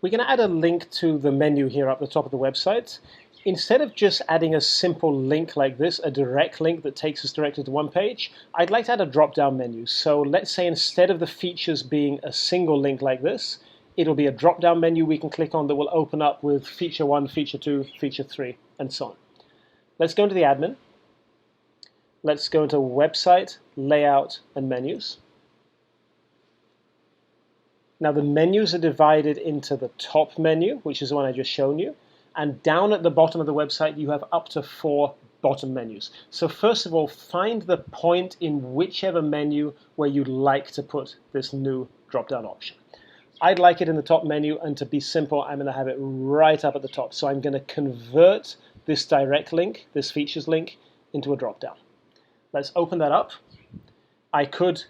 We're going to add a link to the menu here up the top of the website. Instead of just adding a simple link like this, a direct link that takes us directly to one page, I'd like to add a drop-down menu. So let's say instead of the features being a single link like this, it'll be a drop-down menu we can click on that will open up with feature 1, feature 2, feature 3, and so on. Let's go into the admin. Let's go into Website, Layout, and Menus. Now the menus are divided into the top menu, which is the one I just shown you, and down at the bottom of the website you have up to 4 bottom menus. So first of all, find the point in whichever menu where you'd like to put this new drop-down option. I'd like it in the top menu, and to be simple, I'm going to have it right up at the top. So I'm going to convert this direct link, this features link, into a drop-down. Let's open that up. I could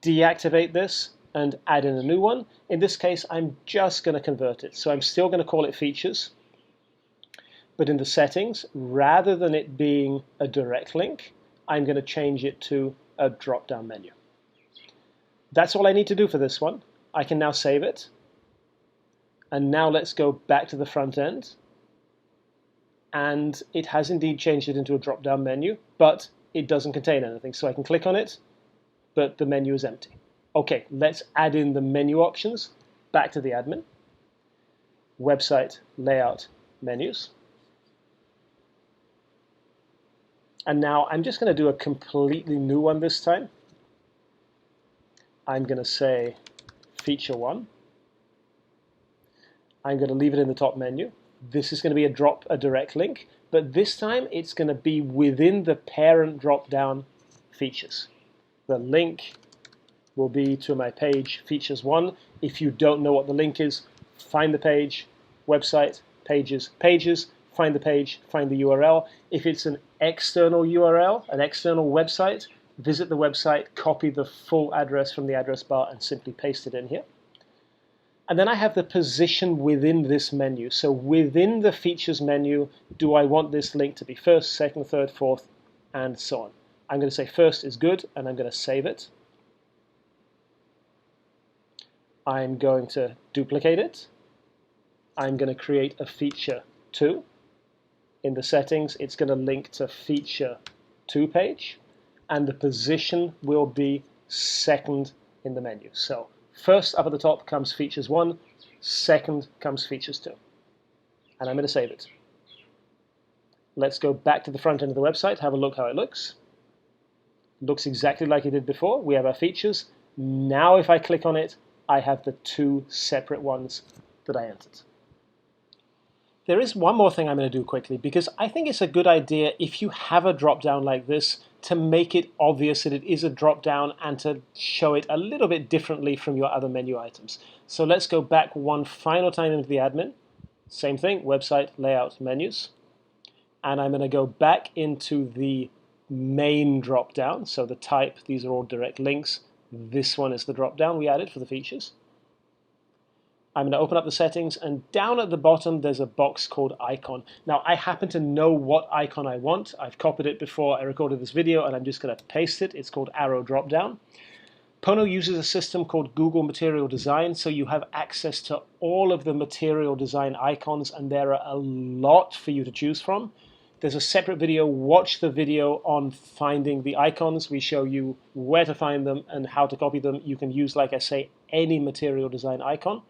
deactivate this and add in a new one. In this case, I'm just going to convert it. So I'm still going to call it features, but in the settings, rather than it being a direct link, I'm going to change it to a drop-down menu. That's all I need to do for this one. I can now save it. And now let's go back to the front end. And it has indeed changed it into a drop-down menu, but it doesn't contain anything. So I can click on it, but the menu is empty. Okay, let's add in the menu options. Back to the admin. Website, Layout, Menus. And now I'm just going to do a completely new one this time. I'm going to say Feature 1. I'm going to leave it in the top menu. This is going to be a direct link, but this time it's going to be within the parent drop-down features. The link will be to my page Features 1. If you don't know what the link is, find the page, website, pages, pages, find the page, find the URL. If it's an external URL, an external website, visit the website, copy the full address from the address bar and simply paste it in here. And then I have the position within this menu. So within the features menu, do I want this link to be first, second, third, fourth, and so on. I'm going to say first is good, and I'm going to save it. I'm going to duplicate it. I'm going to create a feature 2. In the settings, it's going to link to feature 2 page, and the position will be second in the menu. So first up at the top comes features 1, second comes features 2. And I'm going to save it. Let's go back to the front end of the website, have a look how it looks. Looks exactly like it did before. We have our features. Now if I click on it, I have the 2 separate ones that I entered. There is one more thing I'm going to do quickly, because I think it's a good idea if you have a drop-down like this to make it obvious that it is a drop-down and to show it a little bit differently from your other menu items. So let's go back one final time into the admin. Same thing, website, layout, menus. And I'm going to go back into the main drop-down. So the type, these are all direct links. This one is the drop-down we added for the features. I'm going to open up the settings, and down at the bottom there's a box called icon. Now I happen to know what icon I want. I've copied it before I recorded this video, and I'm just going to paste it. It's called arrow drop-down. Pono uses a system called Google Material Design, so you have access to all of the material design icons, and there are a lot for you to choose from. There's a separate video. Watch the video on finding the icons. We show you where to find them and how to copy them. You can use, like I say, any material design icon.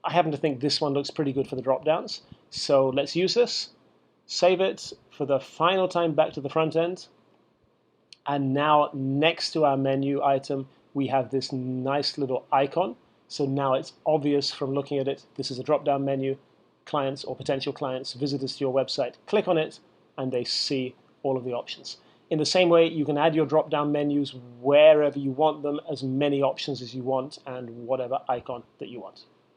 I happen to think this one looks pretty good for the drop-downs. So let's use this. Save it for the final time back to the front end. And now next to our menu item, we have this nice little icon. So now it's obvious from looking at it, this is a drop-down menu. Clients or potential clients, visitors to your website, click on it, and they see all of the options. In the same way, you can add your drop-down menus wherever you want them, as many options as you want, and whatever icon that you want.